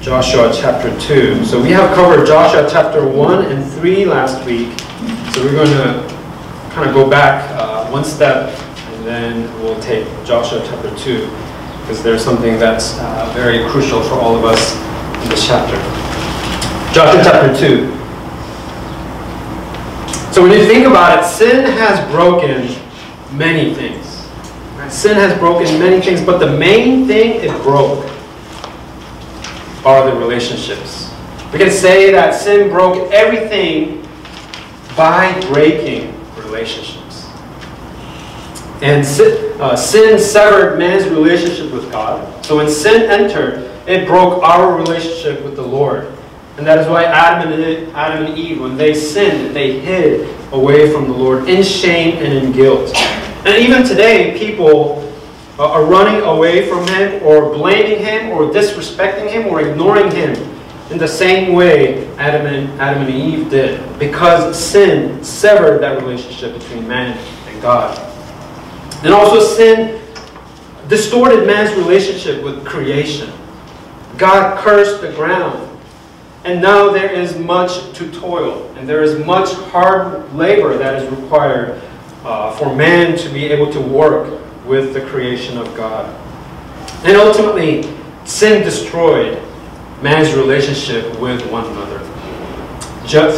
Joshua chapter 2. So we have covered Joshua chapter 1 and 3 last week. So we're going to kind of go back one step, and then we'll take Joshua chapter 2, because there's something that's very crucial for all of us in this chapter. Joshua chapter 2. So when you think about it, sin has broken many things. Right? Sin has broken many things, but the main thing it broke are the relationships. We can say that sin broke everything by breaking relationships. And sin severed man's relationship with God. So when sin entered, it broke our relationship with the Lord. And that is why Adam and Eve, when they sinned, they hid away from the Lord in shame and in guilt. And even today, people are running away from Him, or blaming Him, or disrespecting Him, or ignoring Him in the same way Adam and Eve did, because sin severed that relationship between man and God. And also sin distorted man's relationship with creation. God cursed the ground. And now there is much to toil, and there is much hard labor that is required for man to be able to work with the creation of God. And ultimately, sin destroyed man's relationship with one another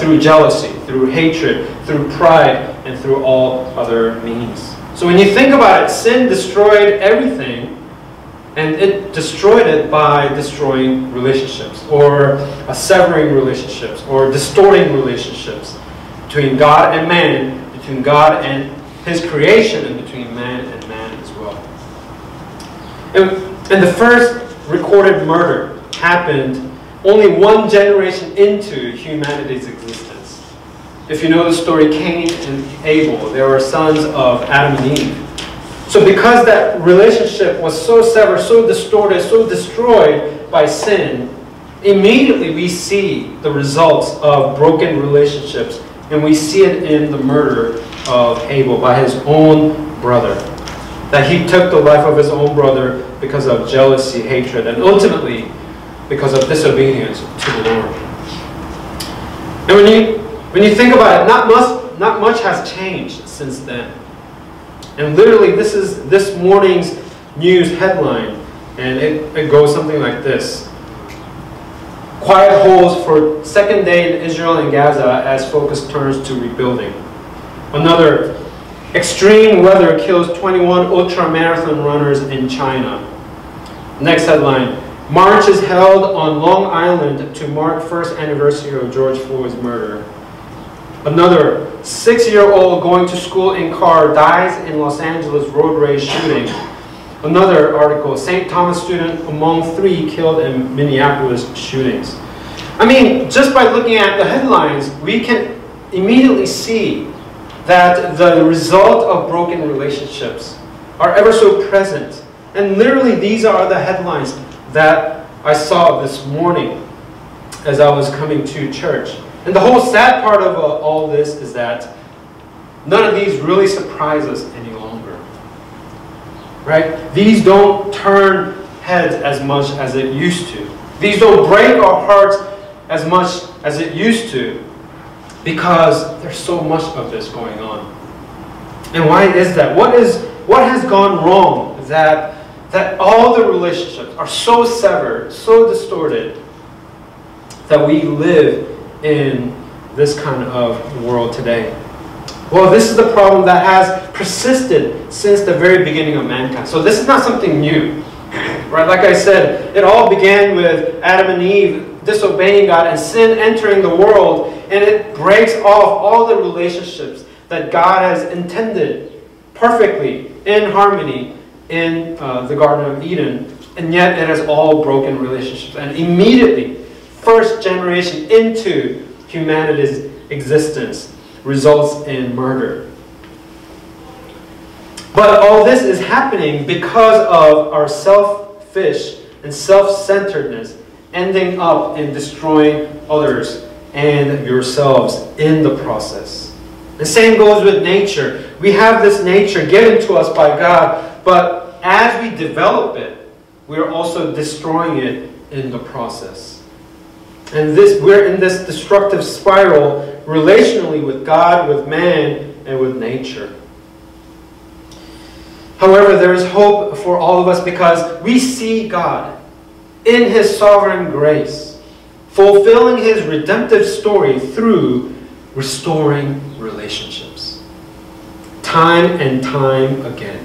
through jealousy, through hatred, through pride, and through all other means. So when you think about it, sin destroyed everything, and it destroyed it by destroying relationships, or severing relationships, or distorting relationships between God and man, between God and His creation, and between man and man as well. And the first recorded murder happened only one generation into humanity's existence. If you know the story, Cain and Abel, they were sons of Adam and Eve. So because that relationship was so severed, so distorted, so destroyed by sin, immediately we see the results of broken relationships, and we see it in the murder of Abel by his own brother. That he took the life of his own brother because of jealousy, hatred, and ultimately because of disobedience to the Lord. And when you think about it, not much has changed since then. And literally, this is this morning's news headline, and it goes something like this: quiet holds for second day in Israel and Gaza as focus turns to rebuilding. Another: extreme weather kills 21 ultra-marathon runners in China. Next headline: march is held on Long Island to mark first anniversary of George Floyd's murder. Another: 6-year-old going to school in car dies in Los Angeles road rage shooting. Another article: St. Thomas student among 3 killed in Minneapolis shootings. I mean, just by looking at the headlines, we can immediately see that the result of broken relationships are ever so present. And literally, these are the headlines that I saw this morning as I was coming to church. And the whole sad part of all this is that none of these really surprise us any longer. Right? These don't turn heads as much as it used to. These don't break our hearts as much as it used to, because there's so much of this going on. And why is that? What has gone wrong that all the relationships are so severed, so distorted, that we live in this kind of world today? Well, this is the problem that has persisted since the very beginning of mankind. So this is not something new, right? Like I said, it all began with Adam and Eve disobeying God and sin entering the world, and it breaks off all the relationships that God has intended perfectly in harmony in the Garden of Eden, and yet it has all broken relationships. And immediately, first generation into humanity's existence results in murder. But all this is happening because of our selfish and self-centeredness, ending up in destroying others and yourselves in the process. The same goes with nature. We have this nature given to us by God, but as we develop it, we are also destroying it in the process. And we're in this destructive spiral relationally with God, with man, and with nature. However, there is hope for all of us because we see God in His sovereign grace, fulfilling His redemptive story through restoring relationships. Time and time again.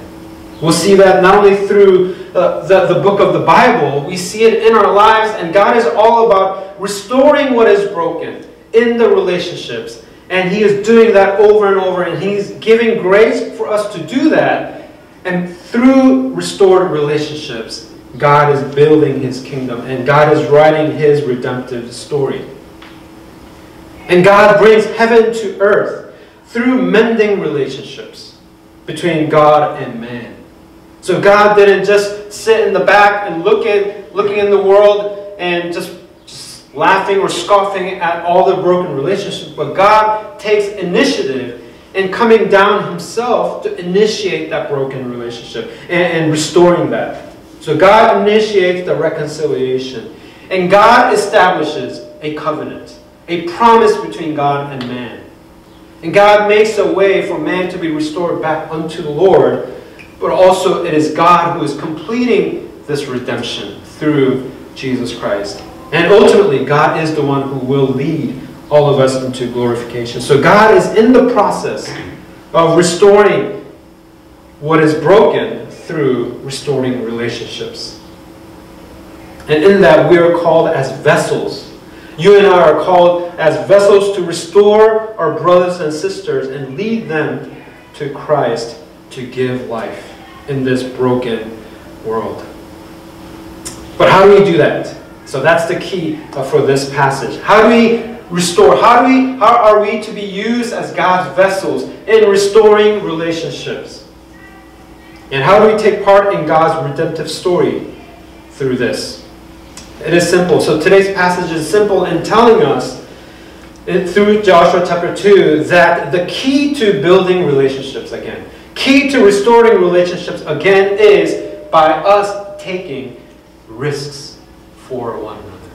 We'll see that not only through the book of the Bible, we see it in our lives, and God is all about restoring what is broken in the relationships. And He is doing that over and over, and He's giving grace for us to do that. And through restored relationships, God is building His kingdom, and God is writing His redemptive story. And God brings heaven to earth through mending relationships between God and man. So God didn't just sit in the back and looking in the world and just laughing or scoffing at all the broken relationships, but God takes initiative in coming down Himself to initiate that broken relationship and restoring that. So God initiates the reconciliation, and God establishes a covenant, a promise between God and man. And God makes a way for man to be restored back unto the Lord, but also it is God who is completing this redemption through Jesus Christ. And ultimately, God is the one who will lead all of us into glorification. So God is in the process of restoring what is broken through restoring relationships. And in that, we are called as vessels. You and I are called as vessels to restore our brothers and sisters and lead them to Christ to give life in this broken world. But how do we do that? So that's the key for this passage. How do we restore? How are we to be used as God's vessels in restoring relationships? And how do we take part in God's redemptive story through this? It is simple. So today's passage is simple in telling us through Joshua chapter 2 that the key to building relationships again, key to restoring relationships again, is by us taking risks for one another.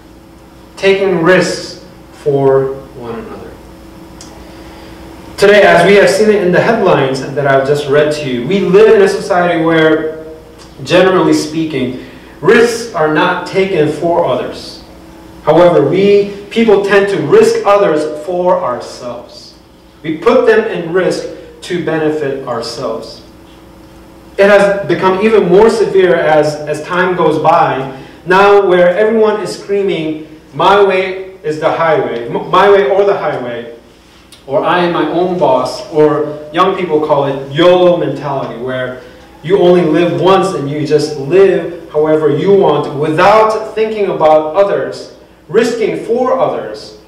Taking risks for one another. Today, as we have seen it in the headlines that I've just read to you, we live in a society where, generally speaking, risks are not taken for others. However, people tend to risk others for ourselves. We put them in risk to benefit ourselves. It has become even more severe as time goes by, now where everyone is screaming, my way is the highway, my way or the highway, or I am my own boss, or young people call it YOLO mentality, where you only live once and you just live however you want without thinking about others, risking for others.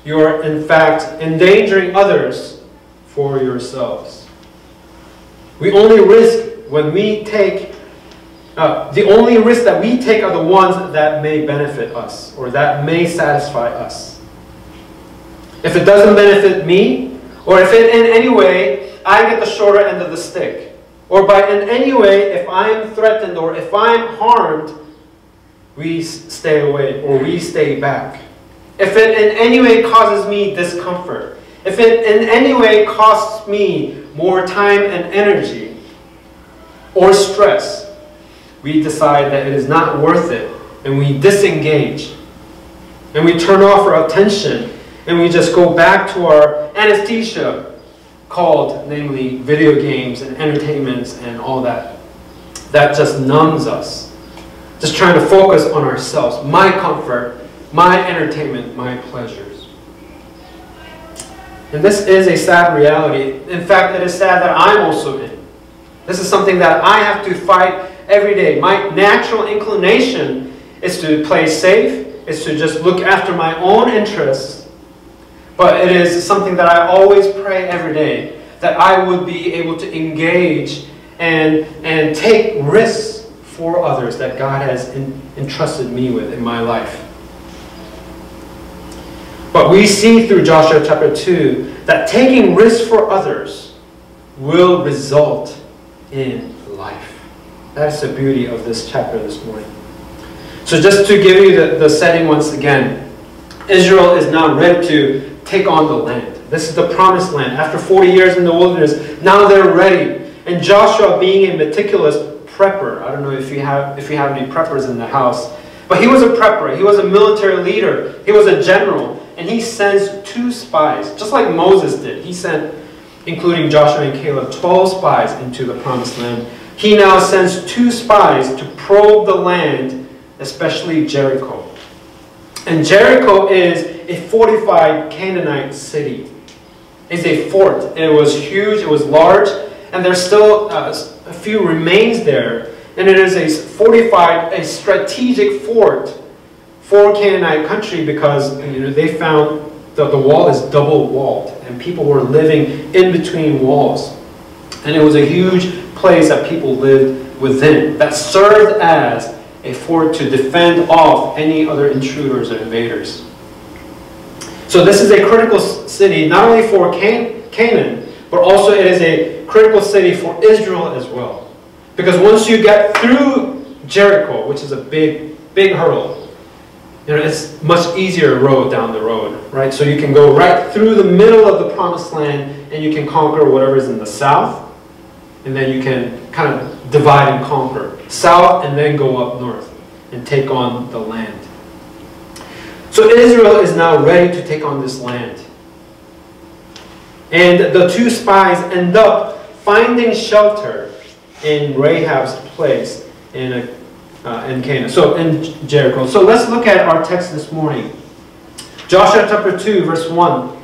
You are in fact endangering others for yourselves. We only risk when we take, the only risks that we take are the ones that may benefit us or that may satisfy us. If it doesn't benefit me, or if it in any way I get the shorter end of the stick, or by in any way if I am threatened or if I am harmed, we stay away or we stay back. If it in any way causes me discomfort, if it in any way costs me more time and energy or stress, we decide that it is not worth it and we disengage. And we turn off our attention and we just go back to our anesthesia called, namely, video games and entertainments and all that. That just numbs us. Just trying to focus on ourselves, my comfort, my entertainment, my pleasures. And this is a sad reality. In fact, it is sad that I'm also in. This is something that I have to fight every day. My natural inclination is to play safe, is to just look after my own interests. But it is something that I always pray every day, that I would be able to engage and take risks for others that God has entrusted me with in my life. But we see through Joshua chapter 2 that taking risks for others will result in life. That's the beauty of this chapter this morning. So just to give you the setting once again, Israel is now ready to take on the land. This is the promised land. After 40 years in the wilderness, now they're ready. And Joshua, being a meticulous prepper, I don't know if you have any preppers in the house, but he was a prepper. He was a military leader. He was a general. And he sends 2 spies, just like Moses did. He sent, including Joshua and Caleb, 12 spies into the promised land. He now sends 2 spies to probe the land, especially Jericho. And Jericho is a fortified Canaanite city. It's a fort. It was huge, it was large, and there's still a few remains there. And it is a fortified, a strategic fort for Canaanite country because they found that the wall is double walled and people were living in between walls. And it was a huge place that people lived within that served as a fort to defend off any other intruders or invaders. So this is a critical city not only for Canaan, but also it is a critical city for Israel as well. Because once you get through Jericho, which is a big hurdle, it's much easier road down the road, right? So you can go right through the middle of the promised land and you can conquer whatever is in the south, and then you can kind of divide and conquer south and then go up north and take on the land. So Israel is now ready to take on this land. And the 2 spies end up finding shelter in Rahab's place in Canaan, so in Jericho. So let's look at our text this morning. Joshua chapter 2, verse 1.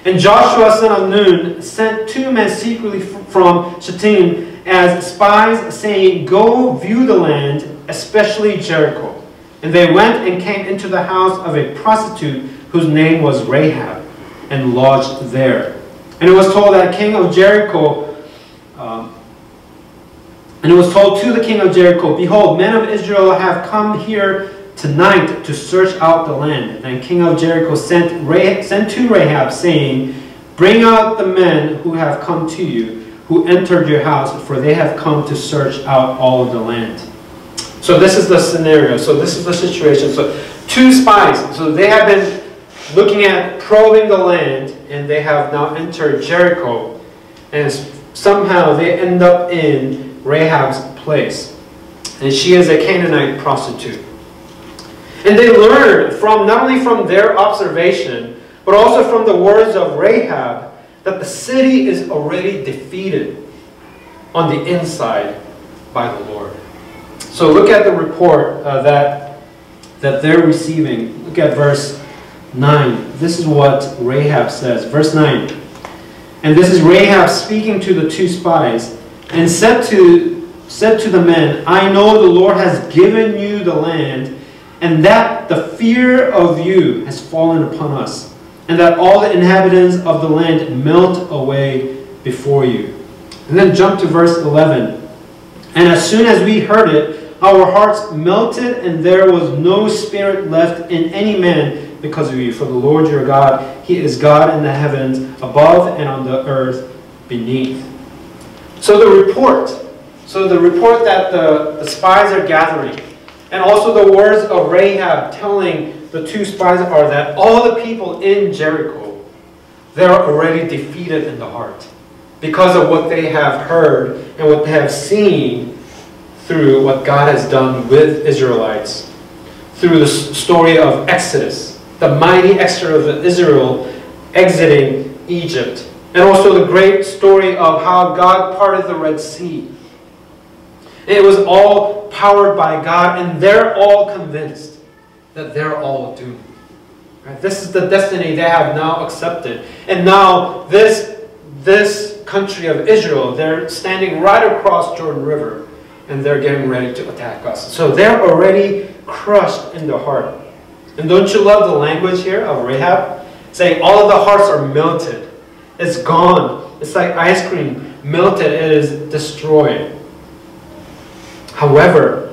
And Joshua son of Nun sent 2 men secretly from Shittim as spies, saying, "Go view the land, especially Jericho." And they went and came into the house of a prostitute whose name was Rahab, and lodged there. And it was told that king of Jericho, and it was told to the king of Jericho, "Behold, men of Israel have come here tonight to search out the land." And king of Jericho sent to Rahab, saying, "Bring out the men who have come to you, who entered your house, for they have come to search out all of the land." So this is the scenario. So this is the situation. So 2 spies. So they have been looking at probing the land, and they have now entered Jericho. And somehow they end up in Rahab's place. And she is a Canaanite prostitute. And they learn from not only from their observation, but also from the words of Rahab, that the city is already defeated on the inside by the Lord. So look at the report that they're receiving. Look at verse 9. This is what Rahab says. Verse 9. And this is Rahab speaking to the 2 spies, and said to the men, "I know the Lord has given you the land, and that the fear of you has fallen upon us, and that all the inhabitants of the land melt away before you." And then jump to verse 11. "And as soon as we heard it, our hearts melted, and there was no spirit left in any man because of you. For the Lord your God, He is God in the heavens above and on the earth beneath." So the report that the spies are gathering, and also the words of Rahab telling the 2 spies, are that all the people in Jericho, they're already defeated in the heart because of what they have heard and what they have seen through what God has done with Israelites, through the story of Exodus, the mighty exodus of Israel exiting Egypt, and also the great story of how God parted the Red Sea. It was all powered by God, and they're all convinced that they're all doomed. Right? This is the destiny they have now accepted. And now this country of Israel, they're standing right across Jordan River, and they're getting ready to attack us. So they're already crushed in the heart. And don't you love the language here of Rahab? Saying all of the hearts are melted. It's gone. It's like ice cream. Melted. It is destroyed. However,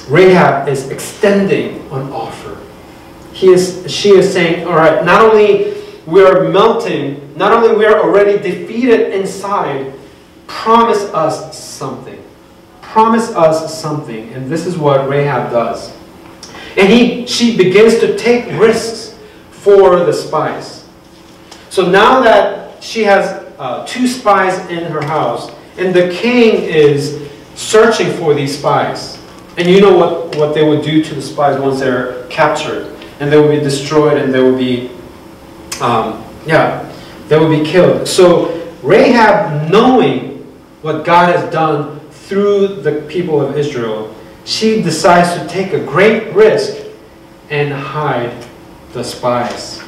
Rahab is extending an offer. She is saying, all right, not only we are melting, not only we are already defeated inside, promise us something. Promise us something. And this is what Rahab does. And she begins to take risks for the spies. So now that she has 2 spies in her house, and the king is searching for these spies. And you know what they would do to the spies once they're captured. And they will be destroyed, and they will be, they will be killed. So Rahab, knowing what God has done through the people of Israel, she decides to take a great risk and hide the spies.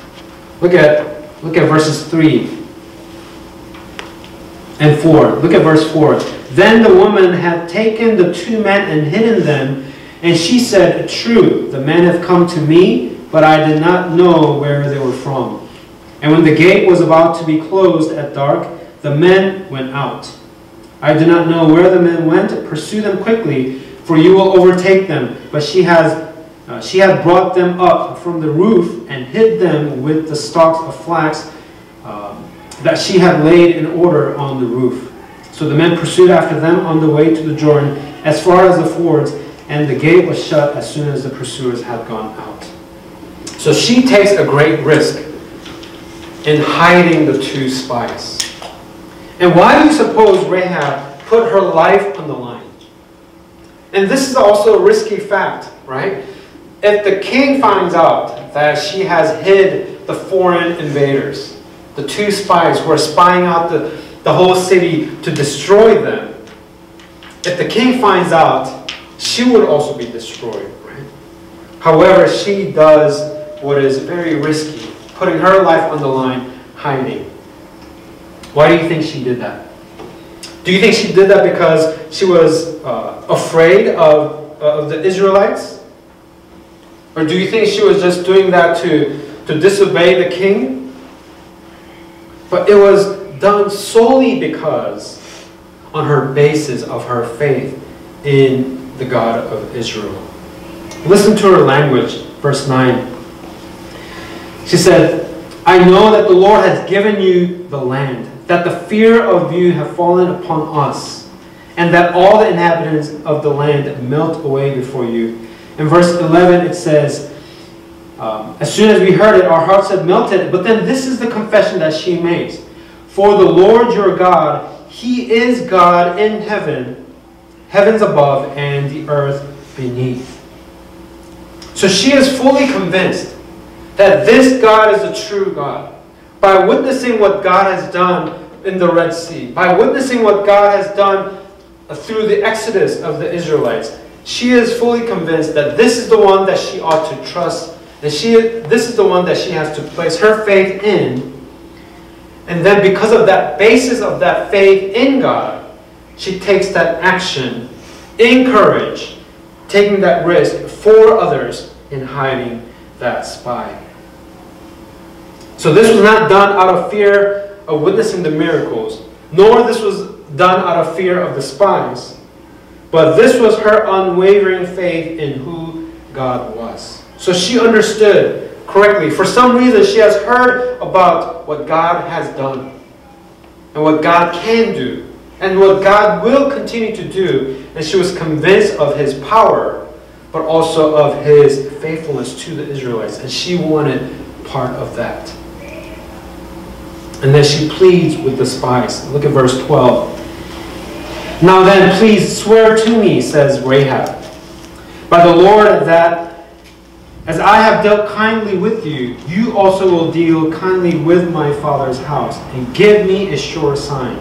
Look at verses 3 and 4. Look at verse 4. Then the woman had taken the 2 men and hidden them, and she said, "True, the men have come to me, but I did not know where they were from. And when the gate was about to be closed at dark, the men went out. I do not know where the men went. Pursue them quickly, for you will overtake them." But she had brought them up from the roof and hid them with the stalks of flax that she had laid in order on the roof. So the men pursued after them on the way to the Jordan as far as the fords, and the gate was shut as soon as the pursuers had gone out. So she takes a great risk in hiding the 2 spies. And why do you suppose Rahab put her life on the line? And this is also a risky fact, right? If the king finds out that she has hid the foreign invaders, the 2 spies who are spying out the whole city to destroy them, if the king finds out, she would also be destroyed, right? However, she does what is very risky, putting her life on the line, hiding. Why do you think she did that? Do you think she did that because she was afraid of the Israelites? Or do you think she was just doing that to disobey the king? But it was done solely because on her basis of her faith in the God of Israel. Listen to her language, verse 9. She said, "I know that the Lord has given you the land, that the fear of you have fallen upon us, and that all the inhabitants of the land melt away before you." In verse 11 it says, as soon as we heard it, our hearts had melted. But then this is the confession that she makes. "For the Lord your God, He is God in heaven, heavens above and the earth beneath." So she is fully convinced that this God is the true God. By witnessing what God has done in the Red Sea, by witnessing what God has done through the exodus of the Israelites, she is fully convinced that this is the one that she ought to trust, and this is the one that she has to place her faith in. And then because of that basis of that faith in God, she takes that action in courage, taking that risk for others in hiding that spy. So this was not done out of fear of witnessing the miracles, nor this was done out of fear of the spies, but this was her unwavering faith in who God was. So she understood correctly. For some reason, she has heard about what God has done and what God can do and what God will continue to do. And she was convinced of His power, but also of His faithfulness to the Israelites. And she wanted part of that. And then she pleads with the spies. Look at verse 12. "Now then, please swear to me," says Rahab, "by the Lord, that as I have dealt kindly with you, you also will deal kindly with my father's house, and give me a sure sign,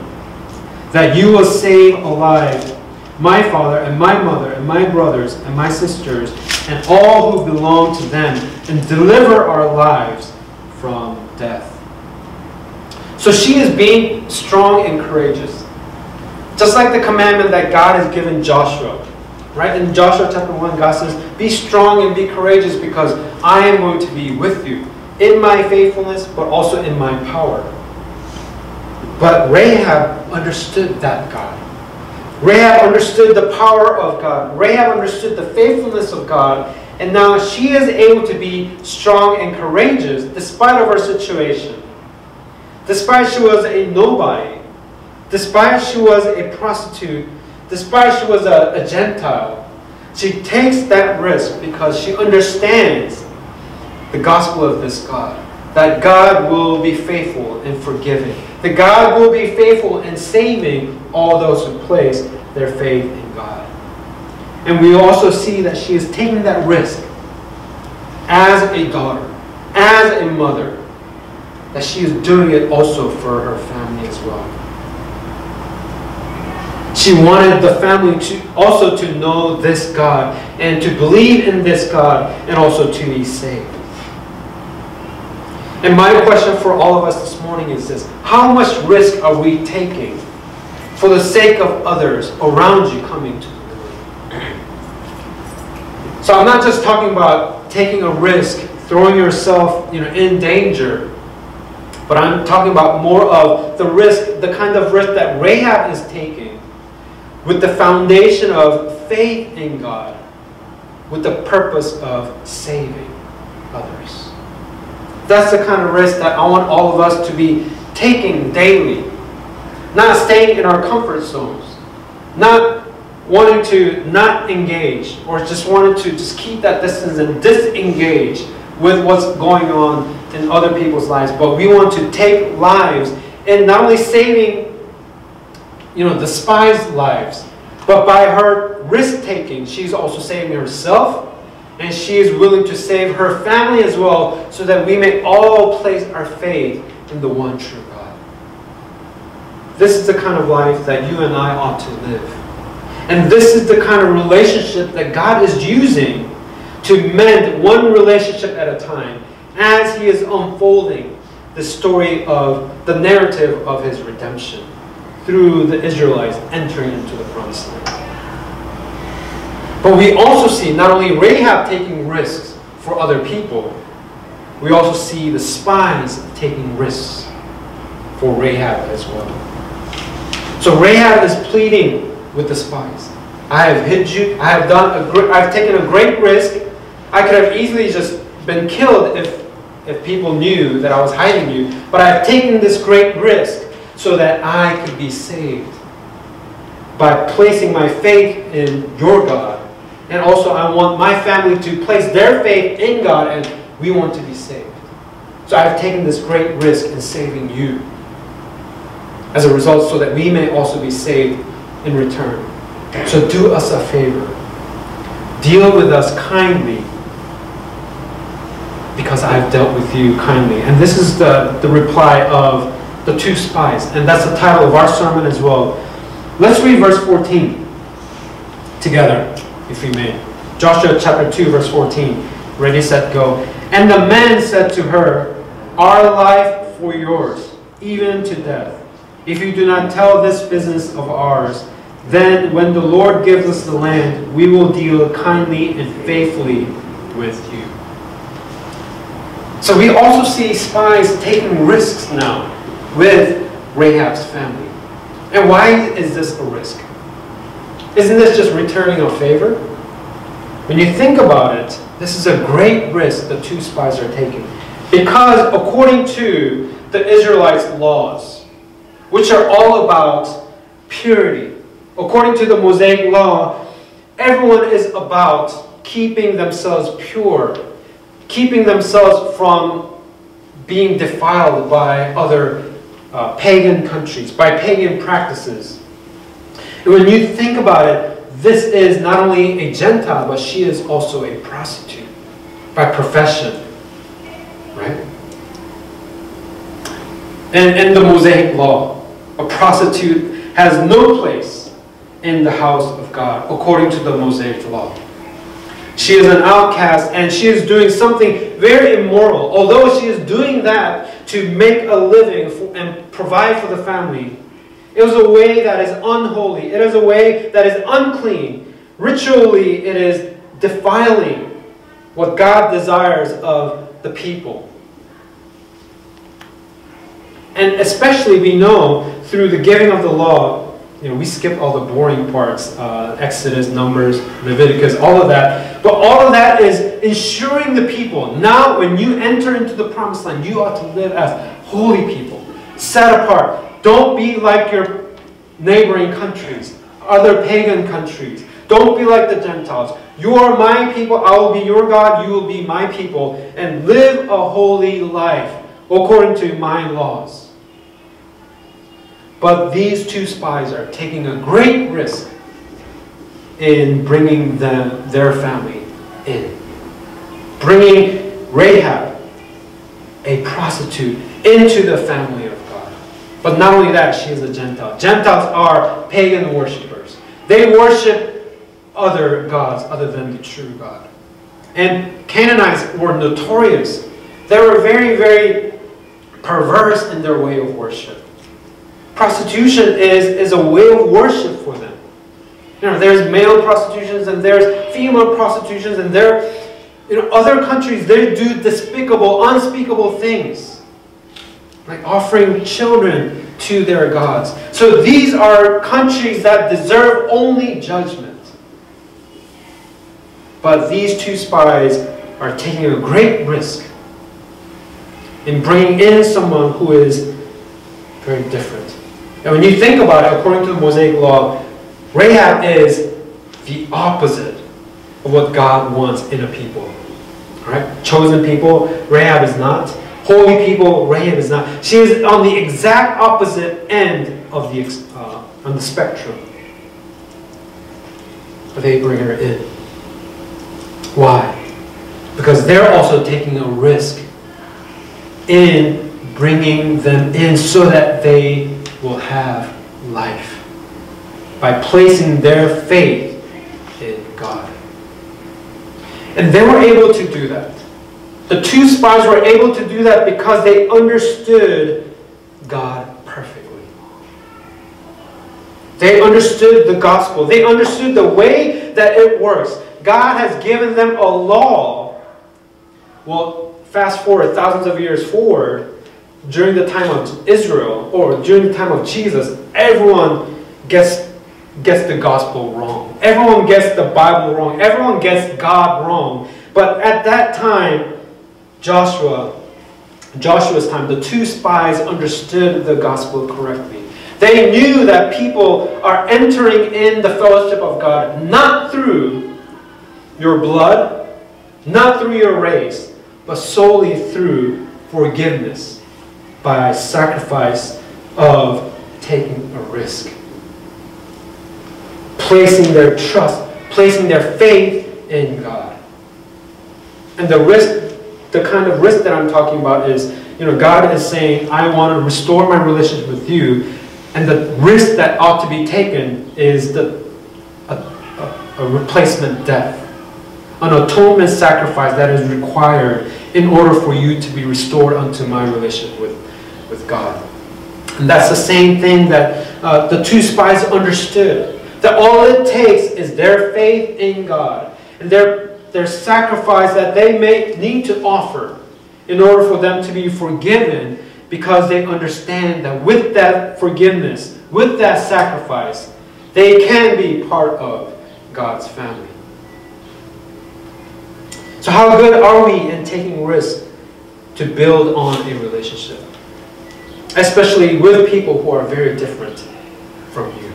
that you will save alive my father and my mother and my brothers and my sisters and all who belong to them, and deliver our lives from death." So she is being strong and courageous. Just like the commandment that God has given Joshua. Right? In Joshua chapter 1, God says, "Be strong and be courageous, because I am going to be with you in my faithfulness, but also in my power." But Rahab understood that God. Rahab understood the power of God. Rahab understood the faithfulness of God. And now she is able to be strong and courageous despite of her situation. Despite she was a nobody. Despite she was a prostitute. Despite she was a Gentile. She takes that risk because she understands the gospel of this God. That God will be faithful in forgiving. That God will be faithful in saving all those who place their faith in God. And we also see that she is taking that risk as a daughter, as a mother, that she is doing it also for her family as well. She wanted the family also to know this God and to believe in this God and also to be saved. And my question for all of us this morning is this: how much risk are we taking for the sake of others around you coming to the Lord? So I'm not just talking about taking a risk, throwing yourself in danger, but I'm talking about more of the risk, the kind of risk that Rahab is taking with the foundation of faith in God, with the purpose of saving others. That's the kind of risk that I want all of us to be taking daily. Not staying in our comfort zones. Not wanting to not engage or just wanting to just keep that distance and disengage with what's going on in other people's lives. But we want to take lives and not only saving the spies' lives, but by her risk-taking, she's also saving herself. And she is willing to save her family as well, so that we may all place our faith in the one true God. This is the kind of life that you and I ought to live. And this is the kind of relationship that God is using to mend one relationship at a time as He is unfolding the story of the narrative of His redemption through the Israelites entering into the promised land. But we also see not only Rahab taking risks for other people, we also see the spies taking risks for Rahab as well. So Rahab is pleading with the spies. I have hid you. I've taken a great risk. I could have easily just been killed if people knew that I was hiding you. But I've taken this great risk so that I could be saved by placing my faith in your God. And also I want my family to place their faith in God, and we want to be saved. So I've taken this great risk in saving you as a result, so that we may also be saved in return. So do us a favor. Deal with us kindly, because I've dealt with you kindly. And this is the reply of the two spies. And that's the title of our sermon as well. Let's read verse 14 together, if we may. Joshua chapter 2, verse 14. Ready, set, go. And the men said to her, our life for yours, even to death. If you do not tell this business of ours, then when the Lord gives us the land, we will deal kindly and faithfully with you. So we also see spies taking risks now with Rahab's family. And why is this a risk? Isn't this just returning a favor? When you think about it, this is a great risk the two spies are taking. Because according to the Israelites' laws, which are all about purity, according to the Mosaic law, everyone is about keeping themselves pure, keeping themselves from being defiled by other pagan countries, by pagan practices. And when you think about it, this is not only a Gentile, but she is also a prostitute by profession, right? And in the Mosaic law, a prostitute has no place in the house of God, according to the Mosaic law. She is an outcast, and she is doing something very immoral. Although she is doing that to make a living and provide for the family, it was a way that is unholy. It is a way that is unclean. Ritually, it is defiling what God desires of the people. And especially we know through the giving of the law, we skip all the boring parts, Exodus, Numbers, Leviticus, all of that. But all of that is ensuring the people, now when you enter into the promised land, you ought to live as holy people, set apart. Don't be like your neighboring countries, other pagan countries. Don't be like the Gentiles. You are my people, I will be your God, you will be my people, and live a holy life according to my laws. But these two spies are taking a great risk in bringing their family in. Bringing Rahab, a prostitute, into the family of God. But not only that, she is a Gentile. Gentiles are pagan worshippers. They worship other gods other than the true God. And Canaanites were notorious. They were very, very perverse in their way of worship. Prostitution is a way of worship for them. You know, there's male prostitutions and there's female prostitutions, and other countries, they do despicable, unspeakable things, like offering children to their gods. So these are countries that deserve only judgment. But these two spies are taking a great risk in bringing in someone who is very different. And when you think about it, according to the Mosaic Law, Rahab is the opposite of what God wants in a people. Right? Chosen people, Rahab is not. Holy people, Rahab is not. She is on the exact opposite end of on the spectrum. But they bring her in. Why? Because they're also taking a risk in bringing them in so that they will have life by placing their faith in God. And they were able to do that. The two spies were able to do that because they understood God perfectly. They understood the gospel. They understood the way that it works. God has given them a law. Well, fast forward thousands of years forward, during the time of Israel, or during the time of Jesus, everyone gets the gospel wrong. Everyone gets the Bible wrong. Everyone gets God wrong. But at that time, Joshua's time, the two spies understood the gospel correctly. They knew that people are entering in the fellowship of God not through your blood, not through your race, but solely through forgiveness by sacrifice of taking a risk. Placing their trust, placing their faith in God. And the risk, the kind of risk that I'm talking about is, God is saying, I want to restore my relationship with you. And the risk that ought to be taken is a replacement death. An atonement sacrifice that is required in order for you to be restored unto my relationship with God. And that's the same thing that the two spies understood. That all it takes is their faith in God and their sacrifice that they may need to offer in order for them to be forgiven, because they understand that with that forgiveness, with that sacrifice, they can be part of God's family. So how good are we in taking risks to build on a relationship? Especially with people who are very different from you,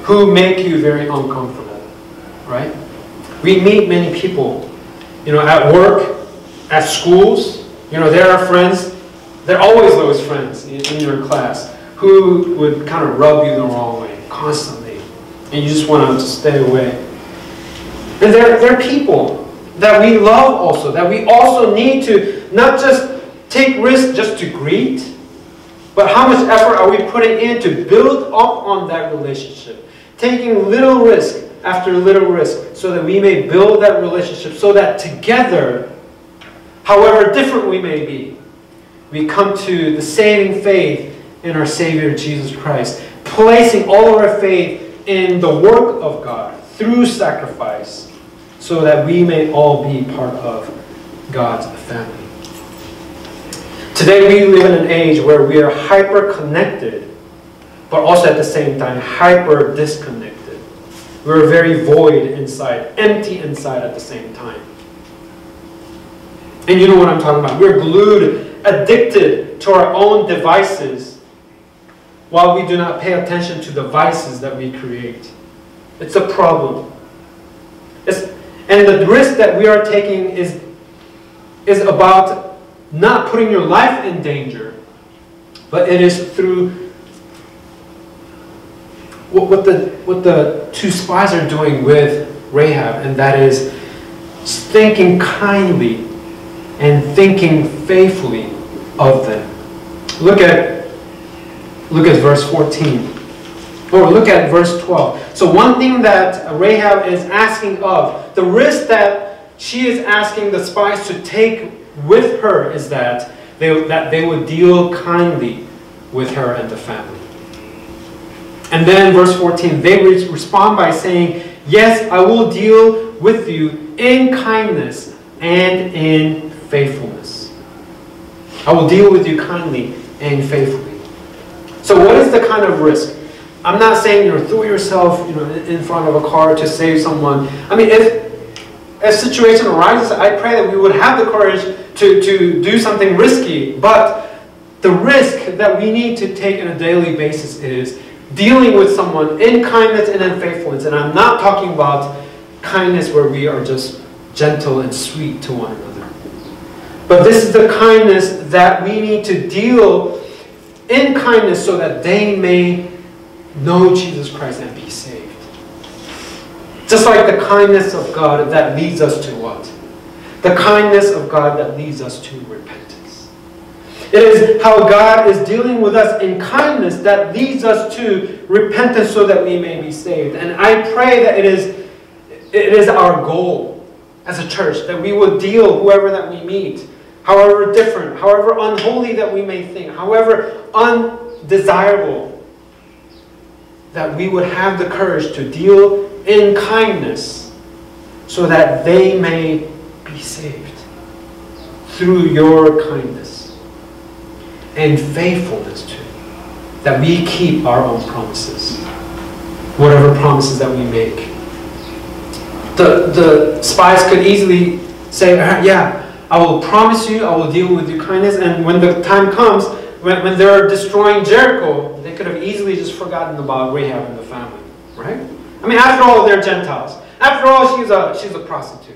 who make you very uncomfortable, right? We meet many people, at work, at schools. There are friends, there are always those friends in your class who would kind of rub you the wrong way constantly, and you just want to stay away. And there are people that we love also, that we also need to not just take risks just to greet, but how much effort are we putting in to build up on that relationship? Taking little risk after little risk so that we may build that relationship, so that together, however different we may be, we come to the saving faith in our Savior Jesus Christ, placing all of our faith in the work of God through sacrifice, so that we may all be part of God's family. Today we live in an age where we are hyper-connected, but also at the same time hyper-disconnected. We're very void inside, empty inside at the same time. And you know what I'm talking about. We're glued, addicted to our own devices while we do not pay attention to the vices that we create. It's a problem. And the risk that we are taking is about not putting your life in danger, but it is through what the two spies are doing with Rahab, and that is thinking kindly and thinking faithfully of them. Look at verse 14. Or look at verse 12. So one thing that Rahab is asking of, the risk that she is asking the spies to take with her, is that they would deal kindly with her and the family. And then verse 14, they respond by saying, yes, I will deal with you in kindness and in faithfulness. I will deal with you kindly and faithfully. So what is the kind of risk? I'm not saying throw yourself in front of a car to save someone. I mean, if a situation arises, I pray that we would have the courage to do something risky. But the risk that we need to take on a daily basis is dealing with someone in kindness and in faithfulness. And I'm not talking about kindness where we are just gentle and sweet to one another. But this is the kindness that we need to deal in kindness so that they may know Jesus Christ and be saved. Just like the kindness of God that leads us to what? The kindness of God that leads us to repentance. It is how God is dealing with us in kindness that leads us to repentance so that we may be saved. And I pray that it is our goal as a church that we would deal whoever that we meet, however different, however unholy that we may think, however undesirable, that we would have the courage to deal in kindness so that they may be saved through your kindness and faithfulness too. That we keep our own promises, whatever promises that we make. The spies could easily say, yeah, I will promise you, I will deal with you kindness, and when the time comes, when they're destroying Jericho, they could have easily just forgotten about Rahab and the family, right? I mean, after all, they're Gentiles. After all, she's a prostitute.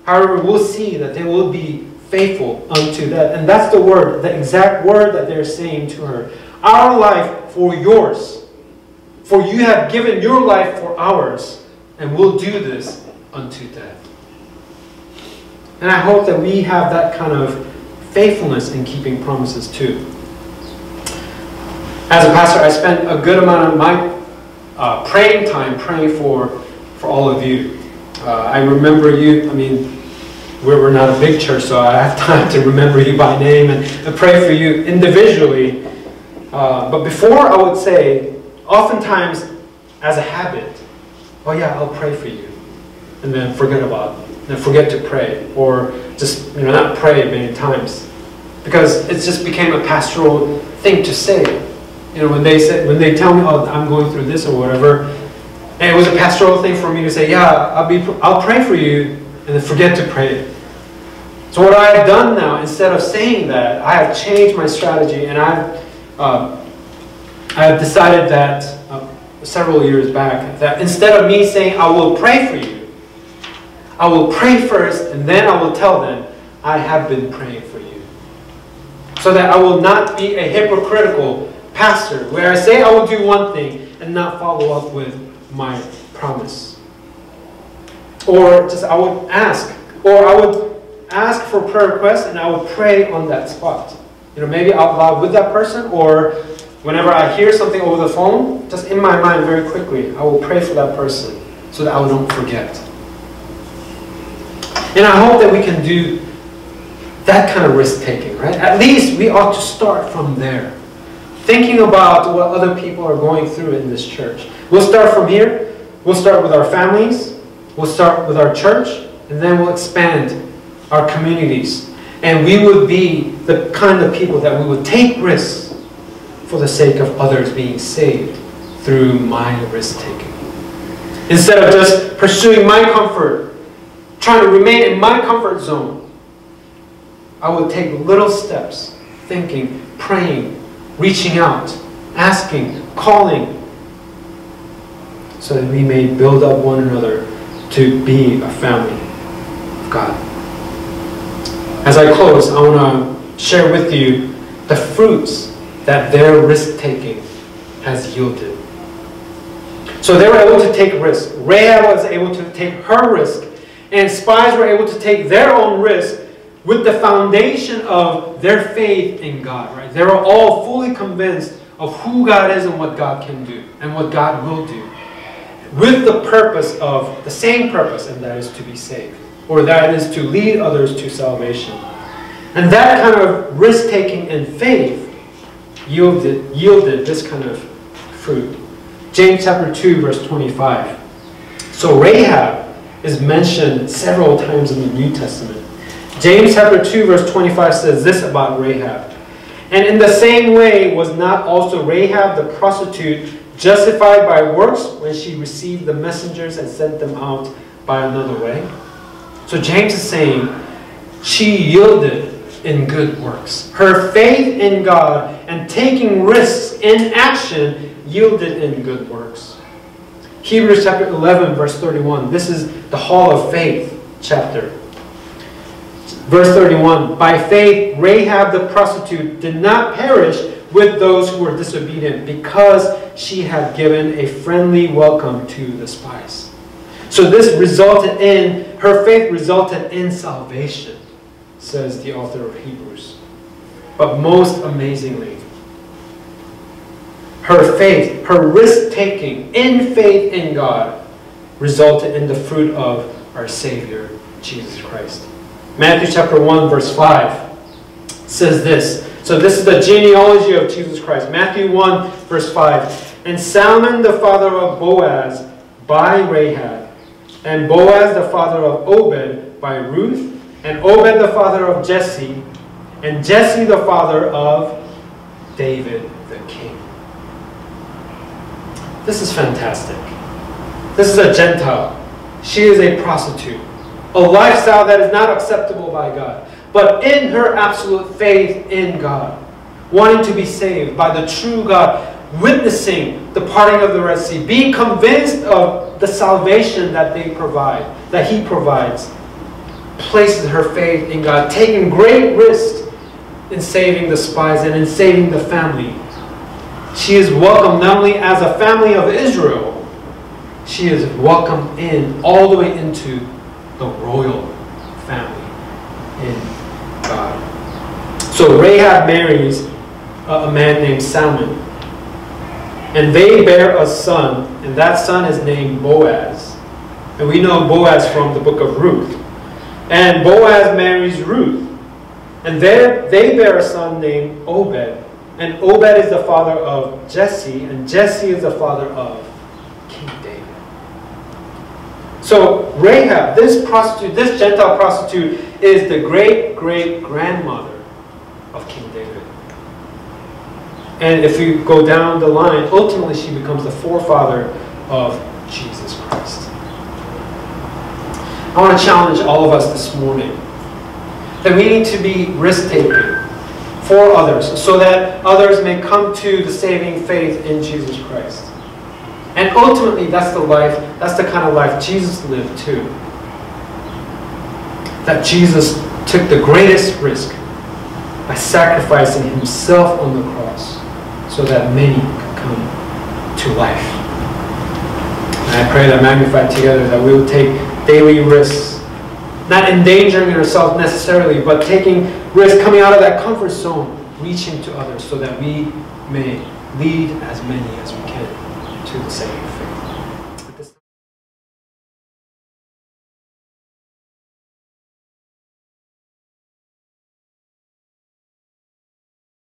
However, we'll see that they will be faithful unto that. And that's the word, the exact word that they're saying to her. Our life for yours. For you have given your life for ours, and we'll do this unto death. And I hope that we have that kind of faithfulness in keeping promises too. As a pastor, I spent a good amount of my praying time praying for all of you. I remember you. I mean, we're not a big church, so I have time to remember you by name and pray for you individually. But before, I would say, oftentimes, as a habit, oh yeah, I'll pray for you, and then forget to pray, or just not pray many times, because it just became a pastoral thing to say. When they tell me, oh, I'm going through this or whatever, and it was a pastoral thing for me to say, yeah, I'll pray for you, and then forget to pray. So what I have done now, instead of saying that, I have changed my strategy, and I have decided that several years back that instead of me saying, I will pray for you, I will pray first, and then I will tell them, I have been praying for you. So that I will not be a hypocritical pastor, where I say I will do one thing and not follow up with my promise. Or just I would ask for prayer requests, and I would pray on that spot. Maybe out loud with that person, or whenever I hear something over the phone, just in my mind very quickly, I will pray for that person so that I don't forget. And I hope that we can do that kind of risk-taking, right? At least we ought to start from there. Thinking about what other people are going through in this church. We'll start from here. We'll start with our families. We'll start with our church. And then we'll expand our communities. And we would be the kind of people that we would take risks for the sake of others being saved through my risk-taking. Instead of just pursuing my comfort, trying to remain in my comfort zone, I would take little steps, thinking, praying, reaching out, asking, calling, so that we may build up one another to be a family of God. As I close, I want to share with you the fruits that their risk-taking has yielded. So they were able to take risk. Rahab was able to take her risk, and spies were able to take their own risk with the foundation of their faith in God. Right? They were all fully convinced of who God is and what God can do and what God will do, with the purpose of the same purpose, and that is to be saved, or that is to lead others to salvation. And that kind of risk-taking and faith yielded this kind of fruit. James chapter 2 verse 25. So Rahab is mentioned several times in the New Testament. James chapter 2 verse 25 says this about Rahab. And in the same way was not also Rahab the prostitute justified by works when she received the messengers and sent them out by another way? So James is saying she yielded in good works. Her faith in God and taking risks in action yielded in good works. Hebrews chapter 11 verse 31. This is the Hall of Faith chapter. Verse 31. By faith Rahab the prostitute did not perish with those who were disobedient, because she had given a friendly welcome to the spies. So this resulted in, her faith resulted in salvation, says the author of Hebrews. But most amazingly, her faith, her risk-taking in faith in God, resulted in the fruit of our Savior, Jesus Christ. Matthew chapter 1 verse 5 says this. So this is the genealogy of Jesus Christ. Matthew 1 verse 5. And Salmon the father of Boaz by Rahab, and Boaz the father of Obed by Ruth, and Obed the father of Jesse, and Jesse the father of David the king. This is fantastic. This is a Gentile. She is a prostitute. A lifestyle that is not acceptable by God. But in her absolute faith in God, wanting to be saved by the true God, witnessing the parting of the Red Sea, being convinced of the salvation that they provide, that He provides, places her faith in God, taking great risks in saving the spies and in saving the family. She is welcomed not only as a family of Israel, she is welcomed in all the way into the royal family in God. So Rahab marries a man named Salmon, and they bear a son, and that son is named Boaz. And we know Boaz from the book of Ruth. And Boaz marries Ruth, and they bear a son named Obed. And Obed is the father of Jesse, and Jesse is the father of King David. So Rahab, this prostitute, this Gentile prostitute, is the great-great-grandmother of King David. And if you go down the line, ultimately she becomes the forefather of Jesus Christ. I want to challenge all of us this morning that we need to be risk-taking for others, so that others may come to the saving faith in Jesus Christ. And ultimately, that's the life, that's the kind of life Jesus lived too. That Jesus took the greatest risk by sacrificing Himself on the cross so that many could come to life. And I pray that Magnify together that we will take daily risks, not endangering ourselves necessarily, but taking risks, coming out of that comfort zone, reaching to others so that we may lead as many as we can to the saving faith.